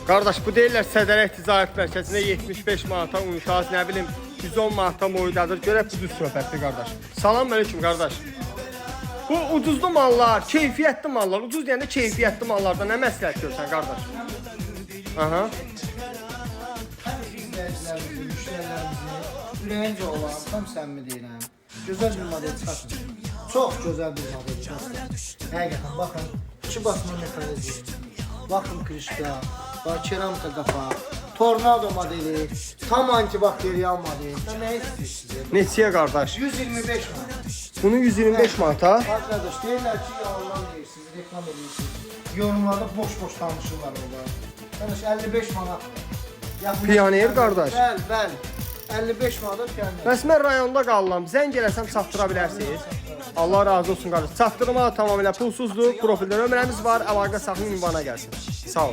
Qardaş, bu deyirlər Sədərək Ticarət Mərkəzində 75 manata unitaz, nə bilim 110 manata moydadır. Görək bu düz söhbətdir qardaş. Salam əleykum qardaş. Bu ucuzlu mallar, keyfiyyətli mallar, ucuz deyəndə keyfiyyətli mallardan nə məsləhət görsən qardaş? Aha. İzləyicilərimizin, müştərilərimizin ürəyincə olan, tam səmimi deyirəm, gözəl bir model çıxartın. Çox gözəl bir model çıxartın. Həqiqətən, baxın, 2 basma metalidir, vakum krişka, keramika qapaq, tornado modeli, tam antibakteriyal model. Sən nə istəyirsiniz? Neçəyə qardaş? 125 manat. Bunu 125 manata. Arkadaş, deyirlər ki, yalandan deyirsiniz, reklam edirsiniz. Yorumlarda boş-boş danışırlar orada. Qardaş, 55 manat. Pioner qardaş. Bəli. 55 manat pioner. Bəs mən rayonda qalıram, zəng eləsəm çatdıra bilərsiniz. Allah razı olsun qardaş. Çatdırma tamamilə pulsuzdur. Profildə nömrəmiz var. Əlaqə saxlayın, ünvana gəlsin. Sağ olun.